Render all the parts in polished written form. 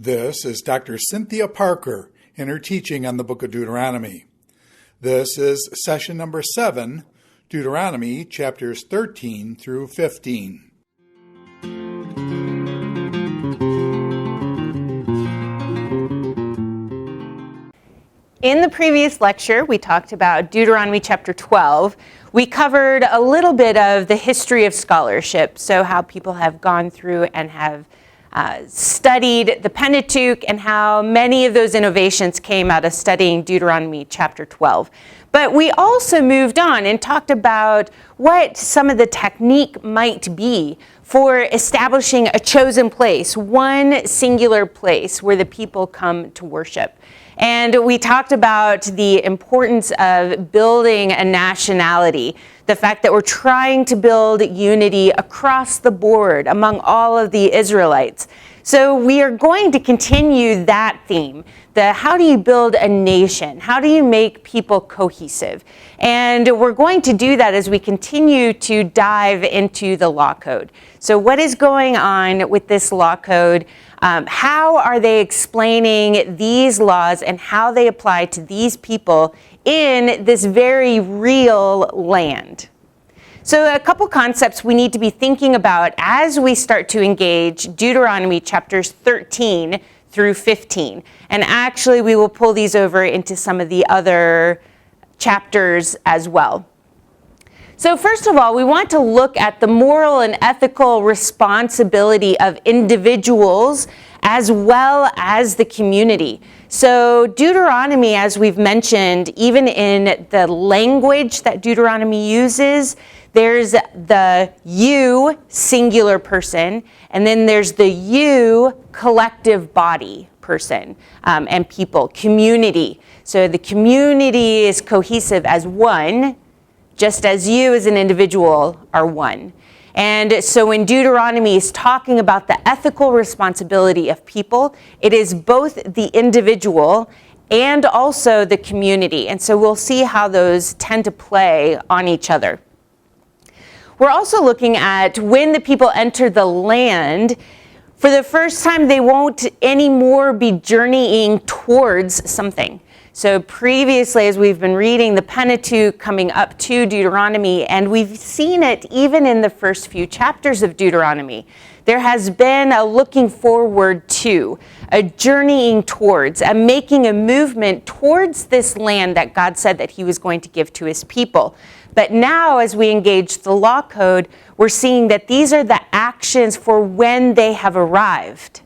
This is Dr. Cynthia Parker in her teaching on the book of Deuteronomy. This is session number 7, Deuteronomy chapters 13 through 15. In the previous lecture, we talked about Deuteronomy chapter 12. We covered a little bit of the history of scholarship, so how people have gone through and have studied the Pentateuch and how many of those innovations came out of studying Deuteronomy chapter 12. But we also moved on and talked about what some of the technique might be for establishing a chosen place, one singular place where the people come to worship. And we talked about the importance of building a nationality, the fact that we're trying to build unity across the board among all of the Israelites. So we are going to continue that theme, the how do you build a nation? How do you make people cohesive? And we're going to do that as we continue to dive into the law code. So what is going on with this law code? How are they explaining these laws and how they apply to these people in this very real land? So a couple concepts we need to be thinking about as we start to engage Deuteronomy chapters 13 through 15. And actually, we will pull these over into some of the other chapters as well. So first of all, we want to look at the moral and ethical responsibility of individuals as well as the community. So Deuteronomy, as we've mentioned, even in the language that Deuteronomy uses, there's the you, singular person, and then there's the you, collective body person, and people, community. So the community is cohesive as one, just as you as an individual are one. And so when Deuteronomy is talking about the ethical responsibility of people, it is both the individual and also the community. And so we'll see how those tend to play on each other. We're also looking at when the people enter the land, for the first time they won't anymore be journeying towards something. So previously, as we've been reading the Pentateuch coming up to Deuteronomy, and we've seen it even in the first few chapters of Deuteronomy, there has been a looking forward to, a journeying towards, a making a movement towards this land that God said that he was going to give to his people. But now, as we engage the law code, we're seeing that these are the actions for when they have arrived.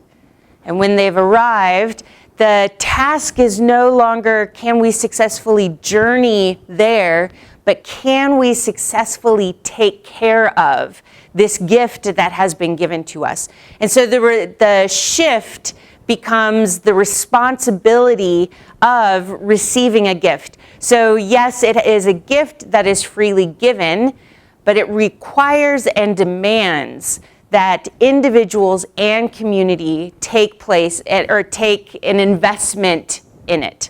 And when they've arrived, the task is no longer can we successfully journey there, but can we successfully take care of this gift that has been given to us? And so the shift becomes the responsibility of receiving a gift. So yes, it is a gift that is freely given, but it requires and demands that individuals and community take place or take an investment in it.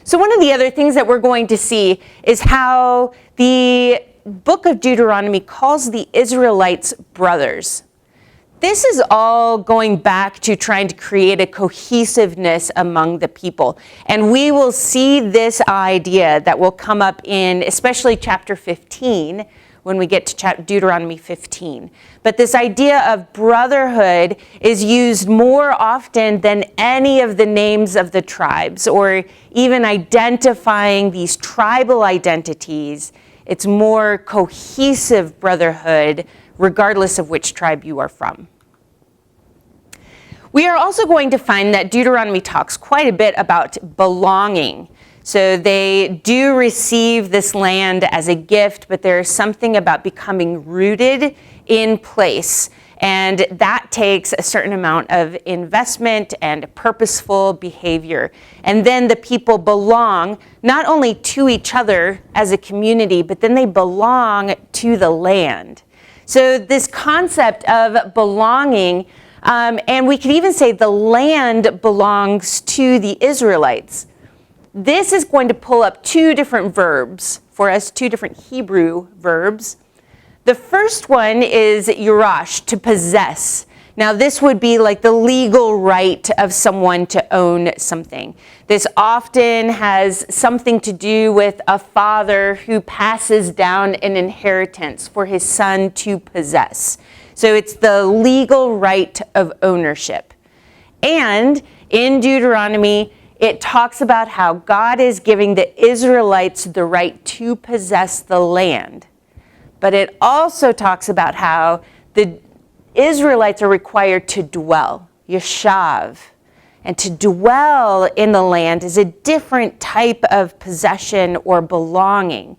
So one of the other things that we're going to see is how the book of Deuteronomy calls the Israelites brothers. This is all going back to trying to create a cohesiveness among the people. And we will see this idea that will come up in especially chapter 15, when we get to Deuteronomy 15. But this idea of brotherhood is used more often than any of the names of the tribes, or even identifying these tribal identities. It's more cohesive brotherhood, regardless of which tribe you are from. We are also going to find that Deuteronomy talks quite a bit about belonging. So they do receive this land as a gift, but there is something about becoming rooted in place. And that takes a certain amount of investment and purposeful behavior. And then the people belong not only to each other as a community, but then they belong to the land. So this concept of belonging, and we could even say the land belongs to the Israelites. This is going to pull up two different verbs for us, two different Hebrew verbs. The first one is yirash, to possess. Now, this would be like the legal right of someone to own something. This often has something to do with a father who passes down an inheritance for his son to possess. So it's the legal right of ownership. And in Deuteronomy, it talks about how God is giving the Israelites the right to possess the land. But it also talks about how the Israelites are required to dwell, yeshav. And to dwell in the land is a different type of possession or belonging.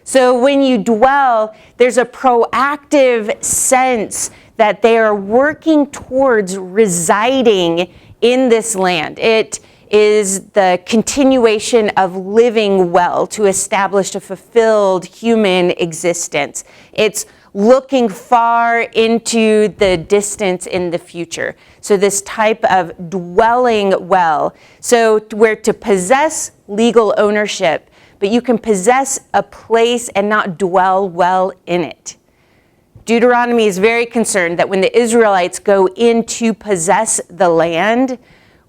So when you dwell, there's a proactive sense that they are working towards residing in this land. It is the continuation of living well to establish a fulfilled human existence. It's looking far into the distance in the future. So this type of dwelling well. So where to possess legal ownership, but you can possess a place and not dwell well in it. Deuteronomy is very concerned that when the Israelites go in to possess the land,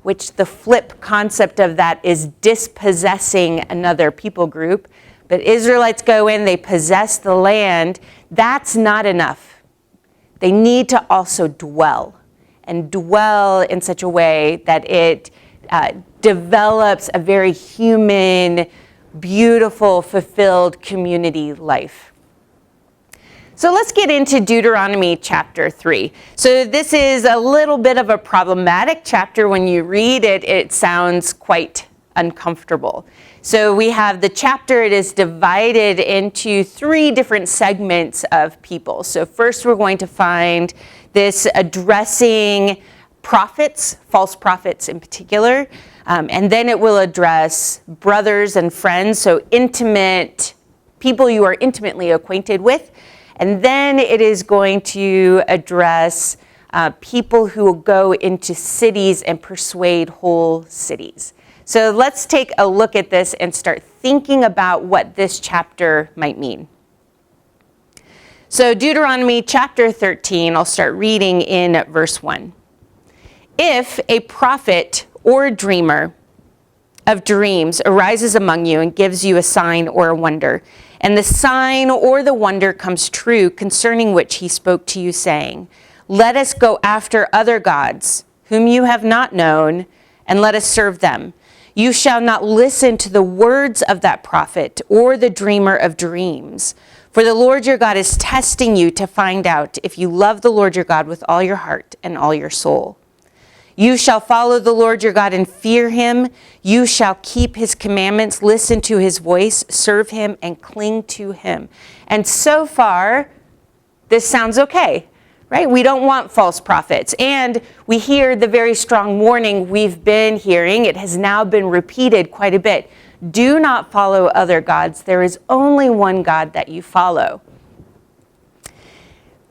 which the flip concept of that is dispossessing another people group, but Israelites go in, they possess the land, that's not enough. They need to also dwell, and dwell in such a way that it develops a very human, beautiful, fulfilled community life. So let's get into Deuteronomy chapter 3. So this is a little bit of a problematic chapter. When you read it, it sounds quite uncomfortable. So we have the chapter, it is divided into 3 different segments of people. So first we're going to find this addressing prophets, false prophets in particular, and then it will address brothers and friends, so intimate people you are intimately acquainted with. And then it is going to address people who will go into cities and persuade whole cities. So let's take a look at this and start thinking about what this chapter might mean. So Deuteronomy chapter 13, I'll start reading in verse 1. If a prophet or a dreamer of dreams arises among you and gives you a sign or a wonder, and the sign or the wonder comes true concerning which he spoke to you, saying, let us go after other gods, whom you have not known, and let us serve them. You shall not listen to the words of that prophet or the dreamer of dreams. For the Lord your God is testing you to find out if you love the Lord your God with all your heart and all your soul. You shall follow the Lord your God and fear him. You shall keep his commandments, listen to his voice, serve him, and cling to him. And so far, this sounds okay, right? We don't want false prophets. And we hear the very strong warning we've been hearing. It has now been repeated quite a bit. Do not follow other gods. There is only one God that you follow.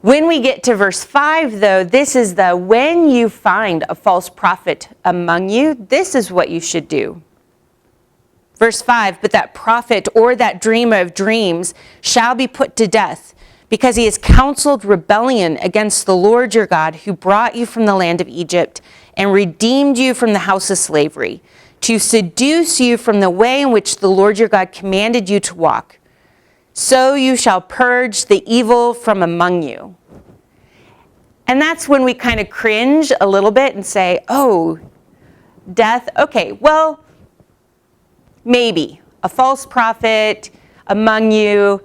When we get to verse 5, though, this is the when you find a false prophet among you, this is what you should do. Verse 5, but that prophet or that dreamer of dreams shall be put to death, because he has counseled rebellion against the Lord your God, who brought you from the land of Egypt and redeemed you from the house of slavery, to seduce you from the way in which the Lord your God commanded you to walk. So you shall purge the evil from among you. And that's when we kind of cringe a little bit and say, oh, death, okay, well, maybe a false prophet among you.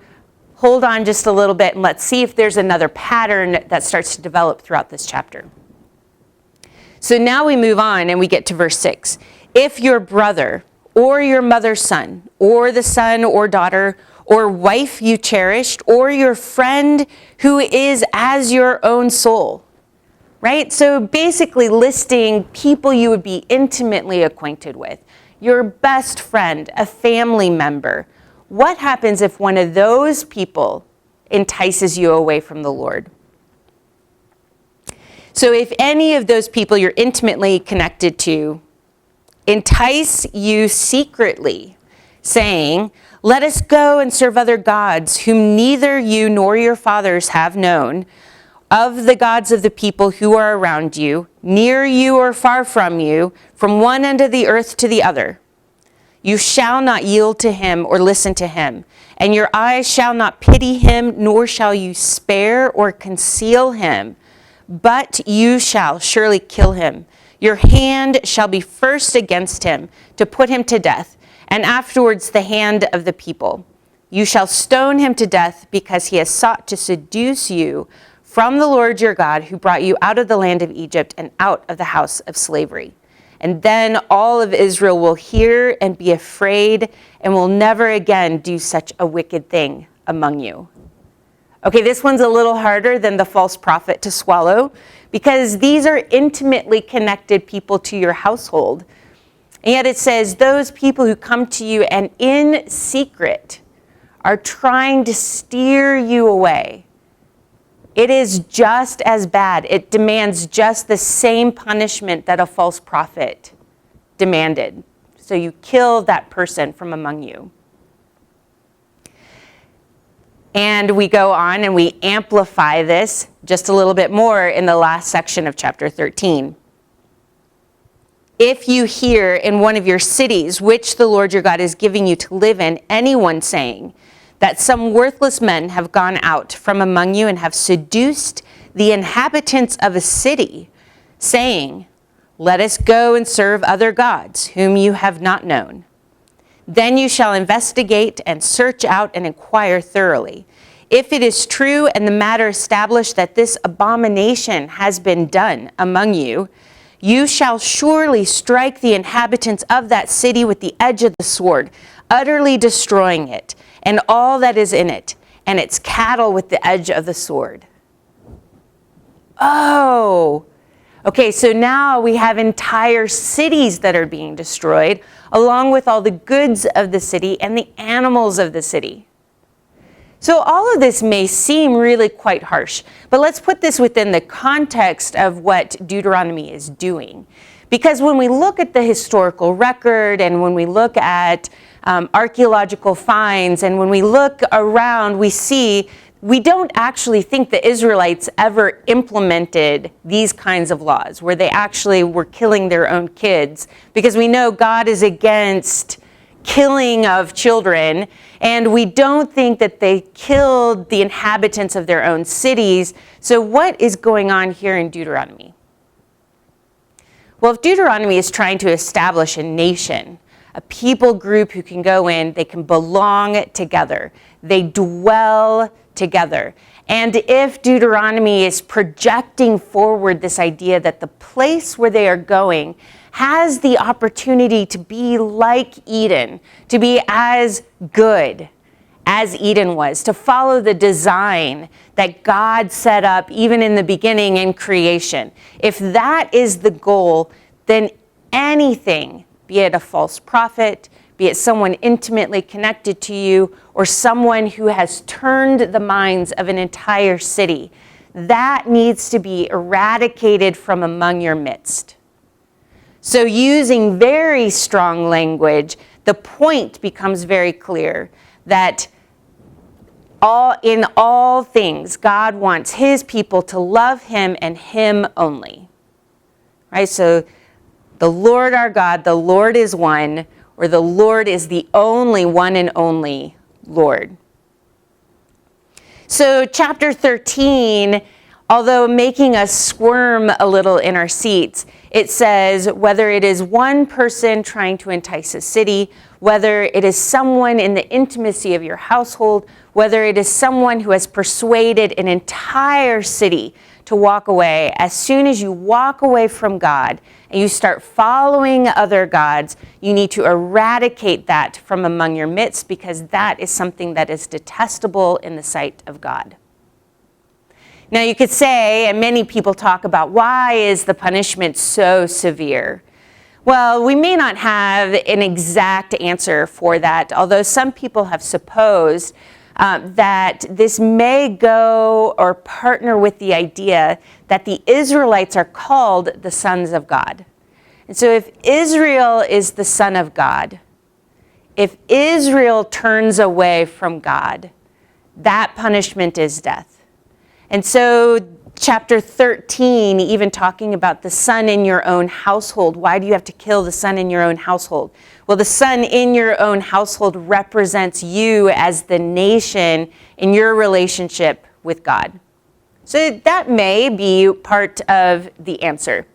Hold on just a little bit and let's see if there's another pattern that starts to develop throughout this chapter. So now we move on and we get to verse 6. If your brother or your mother's son or the son or daughter or wife you cherished, or your friend who is as your own soul, right? So basically listing people you would be intimately acquainted with, your best friend, a family member. What happens if one of those people entices you away from the Lord? So if any of those people you're intimately connected to entice you secretly, saying, let us go and serve other gods whom neither you nor your fathers have known, of the gods of the people who are around you, near you or far from you, from one end of the earth to the other. You shall not yield to him or listen to him, and your eyes shall not pity him, nor shall you spare or conceal him, but you shall surely kill him. Your hand shall be first against him to put him to death, and afterwards the hand of the people. You shall stone him to death because he has sought to seduce you from the Lord your God, who brought you out of the land of Egypt and out of the house of slavery. And then all of Israel will hear and be afraid and will never again do such a wicked thing among you. Okay, this one's a little harder than the false prophet to swallow because these are intimately connected people to your household. And yet it says those people who come to you and in secret are trying to steer you away. It is just as bad. It demands just the same punishment that a false prophet demanded. So you kill that person from among you. And we go on and we amplify this just a little bit more in the last section of chapter 13. If you hear in one of your cities, which the Lord your God is giving you to live in, anyone saying that some worthless men have gone out from among you and have seduced the inhabitants of a city, saying, let us go and serve other gods whom you have not known. Then you shall investigate and search out and inquire thoroughly. If it is true and the matter established that this abomination has been done among you, you shall surely strike the inhabitants of that city with the edge of the sword, utterly destroying it, and all that is in it, and its cattle with the edge of the sword. Oh, okay, so now we have entire cities that are being destroyed, along with all the goods of the city and the animals of the city. So all of this may seem really quite harsh, but let's put this within the context of what Deuteronomy is doing. Because when we look at the historical record and when we look at archaeological finds and when we look around, we don't actually think the Israelites ever implemented these kinds of laws where they actually were killing their own kids, because we know God is against killing of children, and we don't think that they killed the inhabitants of their own cities. So what is going on here in Deuteronomy? Well, if Deuteronomy is trying to establish a nation, a people group who can go in, they can belong together, they dwell together. And if Deuteronomy is projecting forward this idea that the place where they are going has the opportunity to be like Eden, to be as good as Eden was, to follow the design that God set up even in the beginning in creation. If that is the goal, then anything, be it a false prophet, be it someone intimately connected to you, or someone who has turned the minds of an entire city, that needs to be eradicated from among your midst. So using very strong language, the point becomes very clear that in all things, God wants his people to love him and him only. Right? So the Lord our God, the Lord is one, or the Lord is the only one and only Lord. So chapter 13, although making us squirm a little in our seats, it says whether it is one person trying to entice a city, whether it is someone in the intimacy of your household, whether it is someone who has persuaded an entire city to walk away, as soon as you walk away from God and you start following other gods, you need to eradicate that from among your midst, because that is something that is detestable in the sight of God. Now you could say, and many people talk about, why is the punishment so severe? Well, we may not have an exact answer for that, although some people have supposed that this may go or partner with the idea that the Israelites are called the sons of God. And so if Israel is the son of God, if Israel turns away from God, that punishment is death. And so Chapter 13, even talking about the son in your own household. Why do you have to kill the son in your own household? Well, the son in your own household represents you as the nation in your relationship with God. So that may be part of the answer.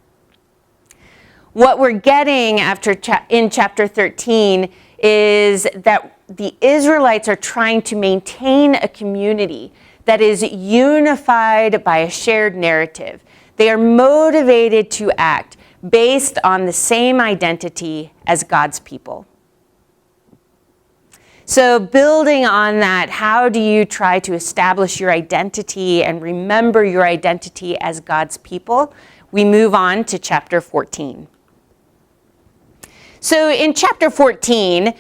What we're getting in chapter 13 is that the Israelites are trying to maintain a community that is unified by a shared narrative. They are motivated to act based on the same identity as God's people. So building on that, how do you try to establish your identity and remember your identity as God's people? We move on to chapter 14. So in chapter 14,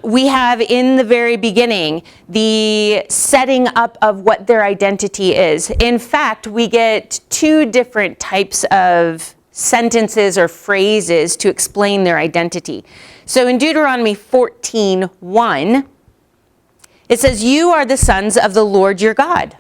we have in the very beginning the setting up of what their identity is. In fact, we get two different types of sentences or phrases to explain their identity. So in Deuteronomy 14:1, it says, "You are the sons of the Lord your God."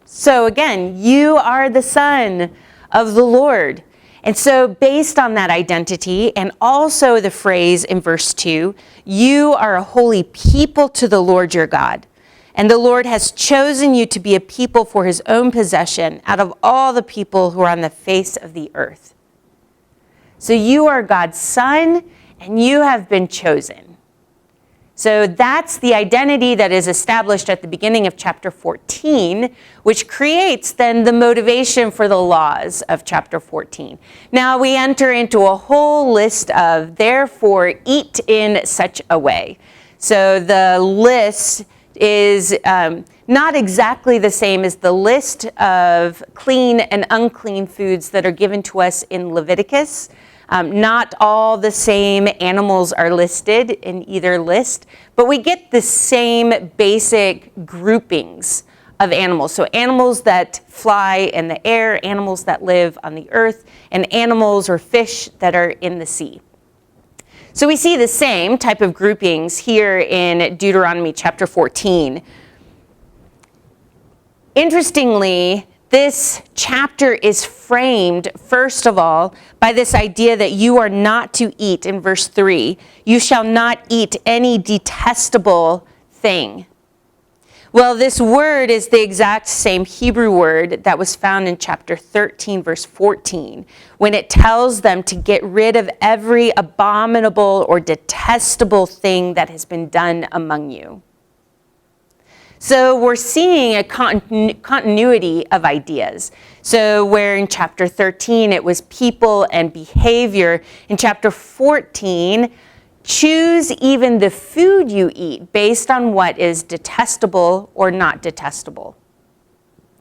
So again, you are the son of the Lord. And so based on that identity, and also the phrase in verse 2, "You are a holy people to the Lord your God, and the Lord has chosen you to be a people for his own possession out of all the people who are on the face of the earth." So you are God's son, and you have been chosen. So that's the identity that is established at the beginning of chapter 14, which creates then the motivation for the laws of chapter 14. Now we enter into a whole list of, therefore, eat in such a way. So the list is not exactly the same as the list of clean and unclean foods that are given to us in Leviticus. Not all the same animals are listed in either list, but we get the same basic groupings of animals. So animals that fly in the air, animals that live on the earth, and animals or fish that are in the sea. So we see the same type of groupings here in Deuteronomy chapter 14. Interestingly, this chapter is framed, first of all, by this idea that you are not to eat, in verse 3, "You shall not eat any detestable thing." Well, this word is the exact same Hebrew word that was found in chapter 13, verse 14, when it tells them to get rid of every abominable or detestable thing that has been done among you. So we're seeing a continuity of ideas. So where in chapter 13 it was people and behavior, in chapter 14, choose even the food you eat based on what is detestable or not detestable.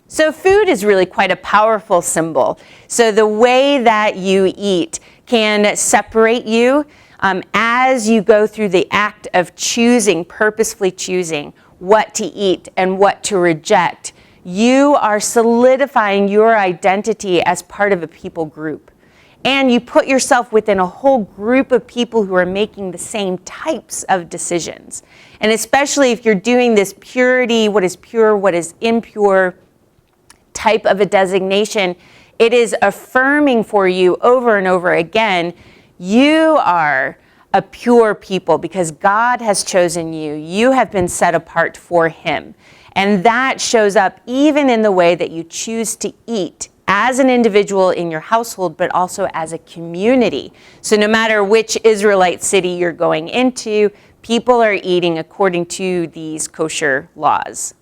So food is really quite a powerful symbol. So the way that you eat can separate you as you go through the act of choosing, purposefully choosing what to eat and what to reject. You are solidifying your identity as part of a people group. And you put yourself within a whole group of people who are making the same types of decisions. And especially if you're doing this purity, what is pure, what is impure type of a designation, it is affirming for you over and over again, you are a pure people because God has chosen you. You have been set apart for him. And that shows up even in the way that you choose to eat as an individual in your household, but also as a community. So no matter which Israelite city you're going into, people are eating according to these kosher laws.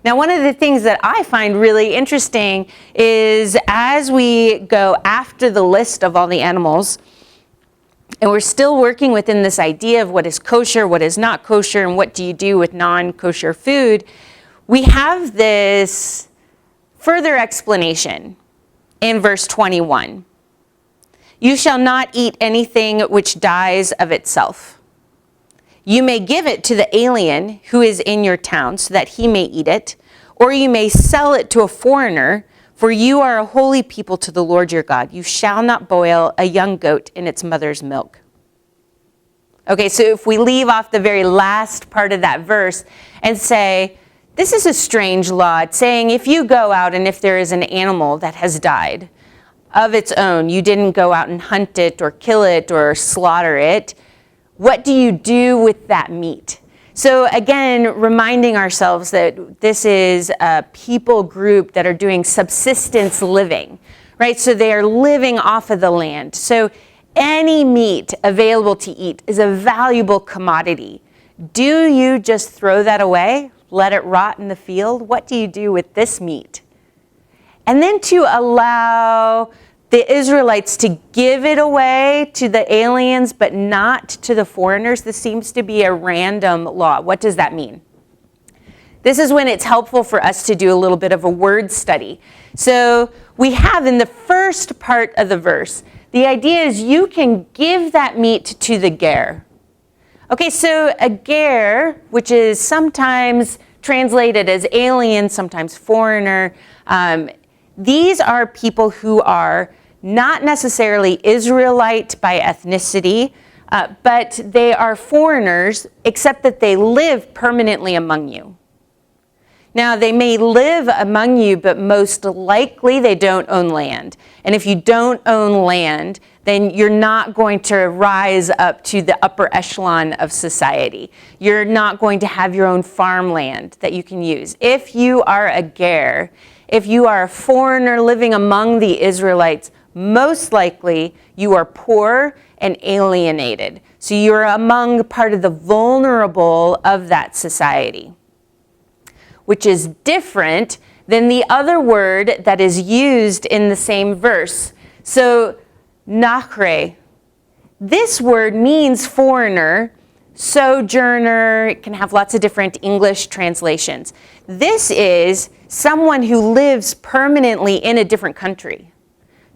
Now, one of the things that I find really interesting is as we go after the list of all the animals, and we're still working within this idea of what is kosher, what is not kosher, and what do you do with non-kosher food, we have this further explanation in verse 21. "You shall not eat anything which dies of itself. You may give it to the alien who is in your town so that he may eat it, or you may sell it to a foreigner, for you are a holy people to the Lord your God. You shall not boil a young goat in its mother's milk." Okay, so if we leave off the very last part of that verse and say, This is a strange law. It's saying if you go out and if there is an animal that has died of its own, you didn't go out and hunt it or kill it or slaughter it, what do you do with that meat? So again, reminding ourselves that this is a people group that are doing subsistence living, right? So they are living off of the land. So any meat available to eat is a valuable commodity. Do you just throw that away? Let it rot in the field? What do you do with this meat? And then to allow the Israelites to give it away to the aliens, but not to the foreigners. This seems to be a random law. What does that mean? This is when it's helpful for us to do a little bit of a word study. So we have in the first part of the verse, the idea is you can give that meat to the ger. Okay, so a ger, which is sometimes translated as alien, sometimes foreigner, these are people who are not necessarily Israelite by ethnicity, but they are foreigners, except that they live permanently among you. Now, they may live among you, but most likely they don't own land. And if you don't own land, then you're not going to rise up to the upper echelon of society. You're not going to have your own farmland that you can use. If you are a ger, if you are a foreigner living among the Israelites, most likely you are poor and alienated. So you're among part of the vulnerable of that society, which is different than the other word that is used in the same verse. So, nachre, this word means foreigner, sojourner. It can have lots of different English translations. This is someone who lives permanently in a different country.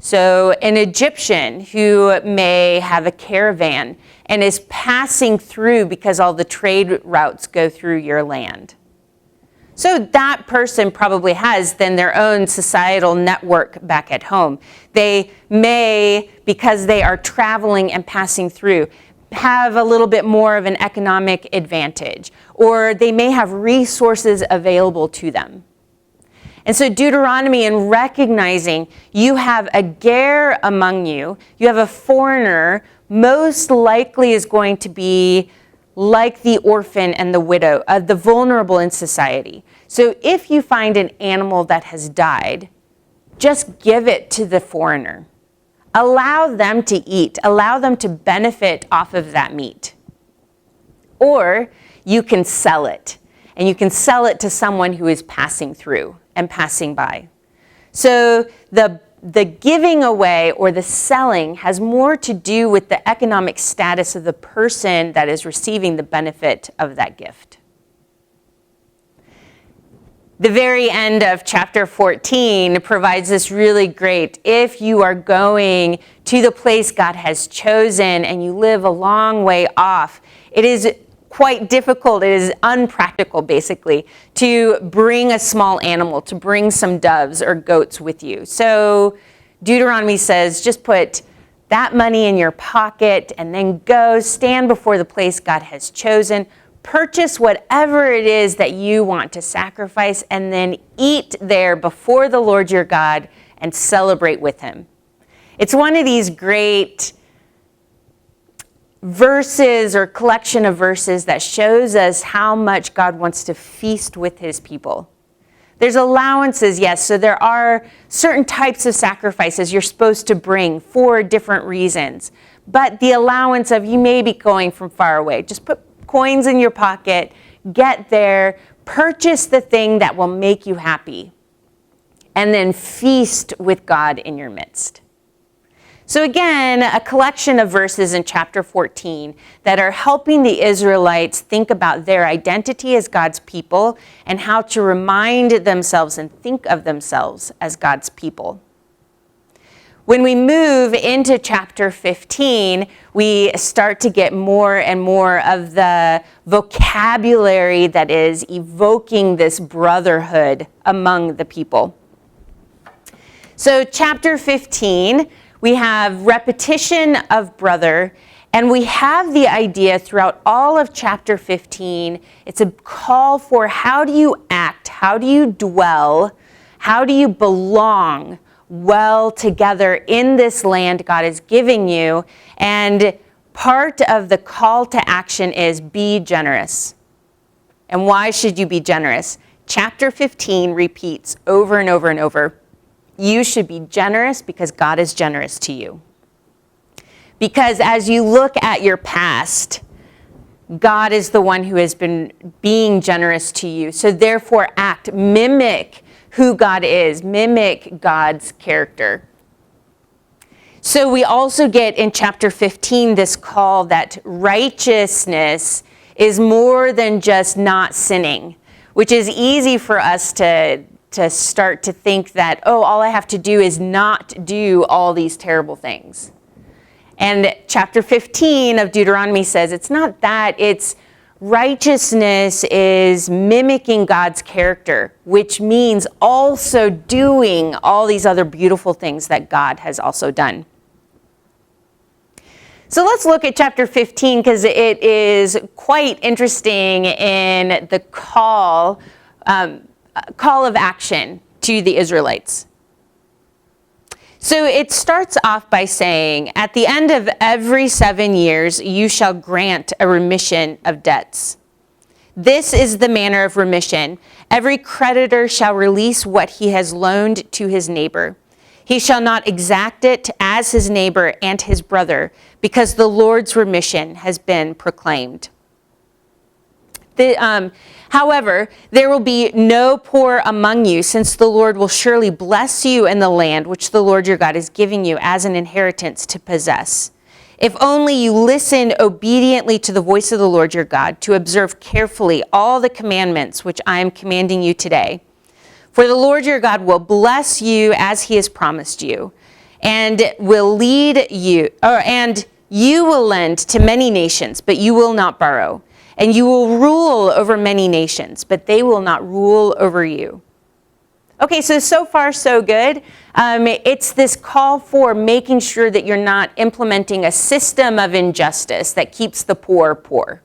So an Egyptian who may have a caravan and is passing through because all the trade routes go through your land. So that person probably has then their own societal network back at home. They may, because they are traveling and passing through, have a little bit more of an economic advantage, or they may have resources available to them. And so Deuteronomy, in recognizing you have a ger among you, you have a foreigner, most likely is going to be like the orphan and the widow, the vulnerable in society. So if you find an animal that has died, just give it to the foreigner. Allow them to eat. Allow them to benefit off of that meat. Or you can sell it. And you can sell it to someone who is passing through and passing by. So the giving away or the selling has more to do with the economic status of the person that is receiving the benefit of that gift. The very end of chapter 14 provides this really great, if you are going to the place God has chosen and you live a long way off, it is quite difficult, it is unpractical basically, to bring a small animal, to bring some doves or goats with you. So Deuteronomy says, just put that money in your pocket and then go stand before the place God has chosen, purchase whatever it is that you want to sacrifice, and then eat there before the Lord your God and celebrate with him. It's one of these great verses or collection of verses that shows us how much God wants to feast with his people. There's allowances, yes, so there are certain types of sacrifices you're supposed to bring for different reasons. But the allowance of you may be going from far away, just put coins in your pocket, get there, purchase the thing that will make you happy, and then feast with God in your midst. So again, a collection of verses in chapter 14 that are helping the Israelites think about their identity as God's people and how to remind themselves and think of themselves as God's people. When we move into chapter 15, we start to get more and more of the vocabulary that is evoking this brotherhood among the people. So chapter 15, we have repetition of brother, And we have the idea throughout all of chapter 15, it's a call for how do you act, how do you dwell, how do you belong well together in this land God is giving you. And part of the call to action is be generous. And why should you be generous? Chapter 15 repeats over and over and over, you should be generous because God is generous to you. Because as you look at your past, God is the one who has been being generous to you. So therefore act, mimic who God is, mimic God's character. So we also get in chapter 15 this call that righteousness is more than just not sinning, which is easy for us to start to think that, oh, all I have to do is not do all these terrible things. And chapter 15 of Deuteronomy says it's not that, it's righteousness is mimicking God's character, which means also doing all these other beautiful things that God has also done. So let's look at chapter 15 because it is quite interesting in the call of action to the Israelites. So it starts off by saying, at the end of every 7 years, you shall grant a remission of debts. This is the manner of remission. Every creditor shall release what he has loaned to his neighbor. He shall not exact it as his neighbor and his brother, because the Lord's remission has been proclaimed. However, there will be no poor among you, since the Lord will surely bless you in the land which the Lord your God is giving you as an inheritance to possess. If only you listen obediently to the voice of the Lord your God, to observe carefully all the commandments which I am commanding you today. For the Lord your God will bless you as he has promised you, and will lead you, and you will lend to many nations, but you will not borrow. And you will rule over many nations, but they will not rule over you. Okay, so far so good. It's this call for making sure that you're not implementing a system of injustice that keeps the poor poor.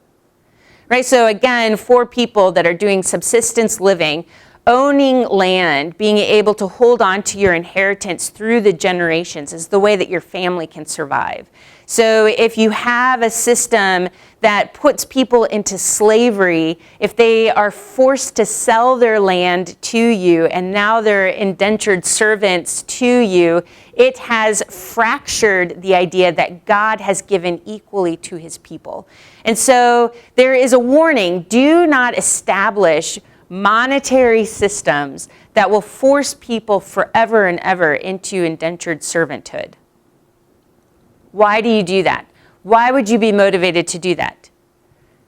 Right, so again, for people that are doing subsistence living, owning land, being able to hold on to your inheritance through the generations is the way that your family can survive. So if you have a system that puts people into slavery, if they are forced to sell their land to you and now they're indentured servants to you, it has fractured the idea that God has given equally to his people. And so there is a warning, do not establish monetary systems that will force people forever and ever into indentured servanthood. Why do you do that? Why would you be motivated to do that?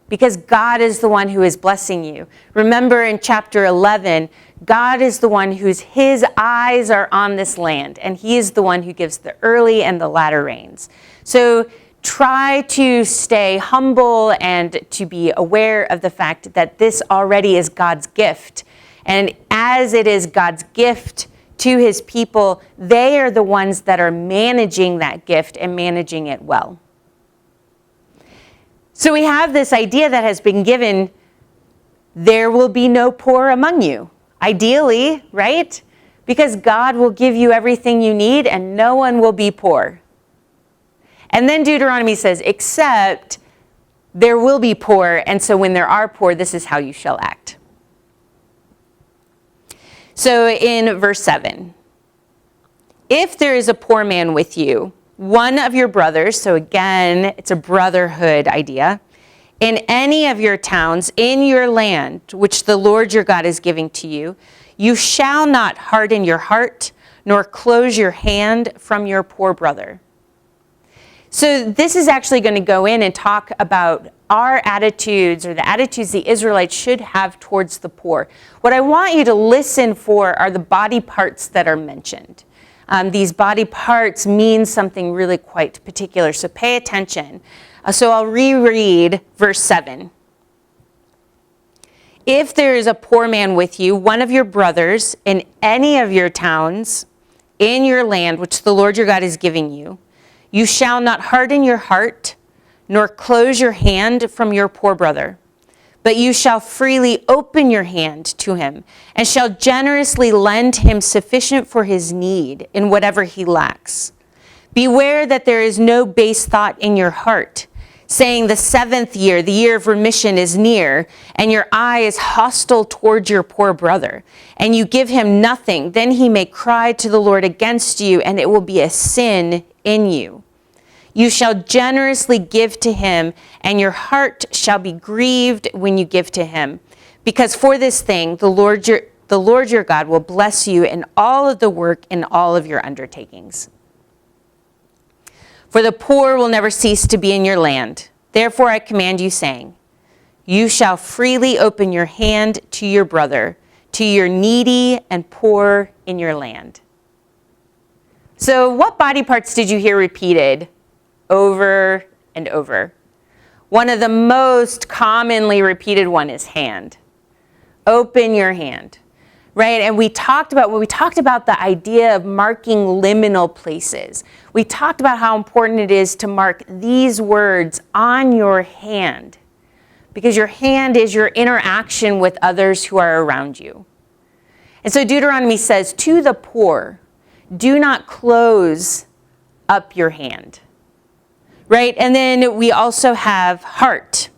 Because God is the one who is blessing you. Remember in chapter 11, God is the one his eyes are on this land, and he is the one who gives the early and the latter rains. So try to stay humble and to be aware of the fact that this already is God's gift. And as it is God's gift to his people, they are the ones that are managing that gift and managing it well. So we have this idea that has been given, there will be no poor among you. Ideally, right? Because God will give you everything you need and no one will be poor. And then Deuteronomy says, except there will be poor, and so when there are poor, this is how you shall act. So in verse 7, if there is a poor man with you, one of your brothers, so again, it's a brotherhood idea, in any of your towns, in your land, which the Lord your God is giving to you, you shall not harden your heart, nor close your hand from your poor brother. So this is actually going to go in and talk about our attitudes, or the attitudes the Israelites should have towards the poor. What I want you to listen for are the body parts that are mentioned. These body parts mean something really quite particular, so pay attention. So I'll reread verse 7. If there is a poor man with you, one of your brothers, in any of your towns, in your land, which the Lord your God is giving you, you shall not harden your heart, nor close your hand from your poor brother. But you shall freely open your hand to him, and shall generously lend him sufficient for his need in whatever he lacks. Beware that there is no base thought in your heart, saying the 7th year, the year of remission, is near, and your eye is hostile towards your poor brother, and you give him nothing. Then he may cry to the Lord against you, and it will be a sin in you. You shall generously give to him, and your heart shall be grieved when you give to him. Because for this thing, the Lord your God will bless you in all of the work in all of your undertakings. For the poor will never cease to be in your land. Therefore I command you, saying, you shall freely open your hand to your brother, to your needy and poor in your land. So what body parts did you hear repeated over and over? One of the most commonly repeated one is hand. Open your hand, right? And we talked about the idea of marking liminal places. We talked about how important it is to mark these words on your hand, because your hand is your interaction with others who are around you. And so Deuteronomy says, to the poor, do not close up your hand. Right? And then we also have heart.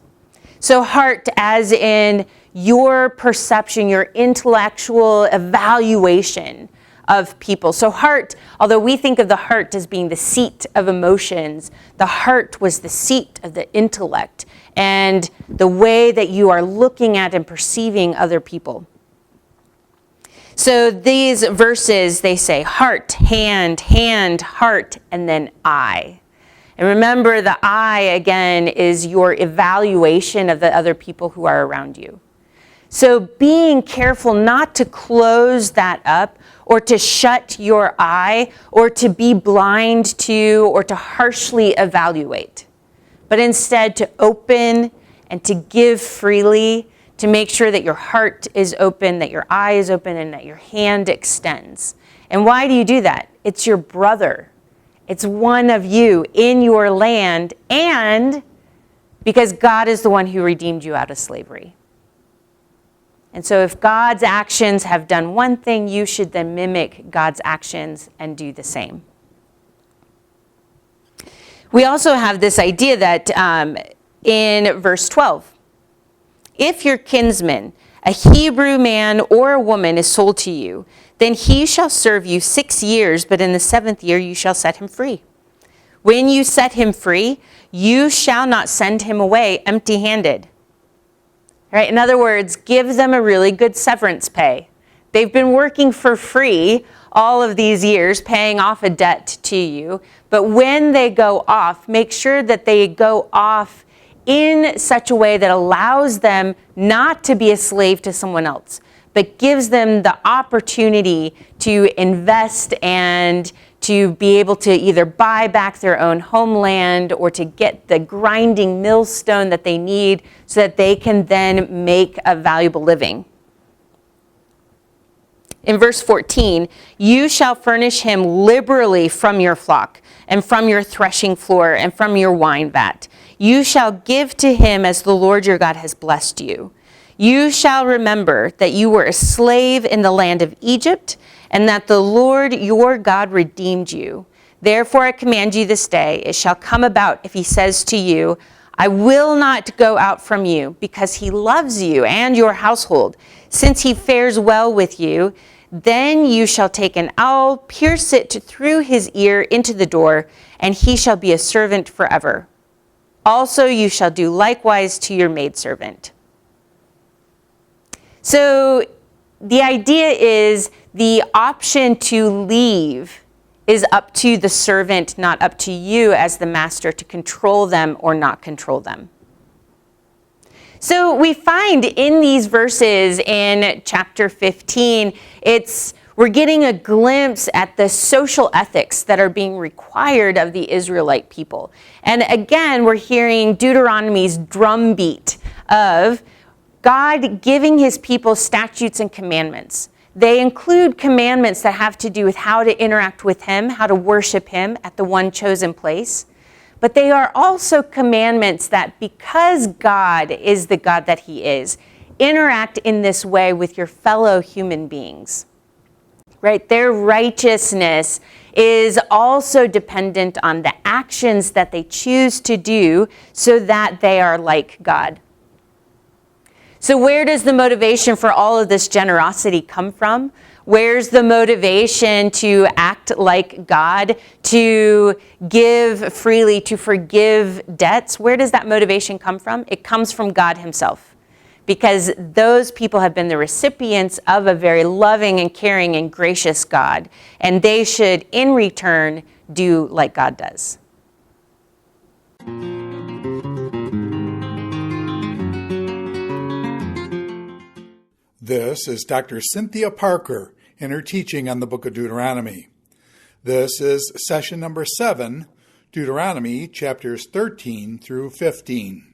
So heart as in your perception, your intellectual evaluation of people. So heart, although we think of the heart as being the seat of emotions, the heart was the seat of the intellect and the way that you are looking at and perceiving other people. So these verses, they say heart, hand, heart, and then eye. And remember, the eye, again, is your evaluation of the other people who are around you. So being careful not to close that up or to shut your eye or to be blind to or to harshly evaluate, but instead to open and to give freely, to make sure that your heart is open, that your eye is open, and that your hand extends. And why do you do that? It's your brother. It's one of you in your land, and because God is the one who redeemed you out of slavery. And so if God's actions have done one thing, you should then mimic God's actions and do the same. We also have this idea that in verse 12, if your kinsman, a Hebrew man or a woman, is sold to you, then he shall serve you 6 years, but in the 7th year you shall set him free. When you set him free, you shall not send him away empty-handed. Right? In other words, give them a really good severance pay. They've been working for free all of these years, paying off a debt to you. But when they go off, make sure that they go off in such a way that allows them not to be a slave to someone else, but gives them the opportunity to invest and to be able to either buy back their own homeland or to get the grinding millstone that they need so that they can then make a valuable living. In verse 14, you shall furnish him liberally from your flock and from your threshing floor and from your wine vat. You shall give to him as the Lord your God has blessed you. You shall remember that you were a slave in the land of Egypt, and that the Lord your God redeemed you. Therefore I command you this day, it shall come about if he says to you, I will not go out from you, because he loves you and your household, since he fares well with you, then you shall take an awl, pierce it through his ear into the door, and he shall be a servant forever. Also you shall do likewise to your maidservant. So the idea is the option to leave is up to the servant, not up to you as the master to control them or not control them. So we find in these verses in chapter 15, we're getting a glimpse at the social ethics that are being required of the Israelite people. And again, we're hearing Deuteronomy's drumbeat of God giving his people statutes and commandments. They include commandments that have to do with how to interact with him, how to worship him at the one chosen place. but they are also commandments that, because God is the God that he is, interact in this way with your fellow human beings. Right? Their righteousness is also dependent on the actions that they choose to do so that they are like God. So where does the motivation for all of this generosity come from? Where's the motivation to act like God, to give freely, to forgive debts? Where does that motivation come from? It comes from God himself, because those people have been the recipients of a very loving and caring and gracious God, and they should, in return, do like God does. This is Dr. Cynthia Parker in her teaching on the book of Deuteronomy. This is session number 7, Deuteronomy chapters 13 through 15.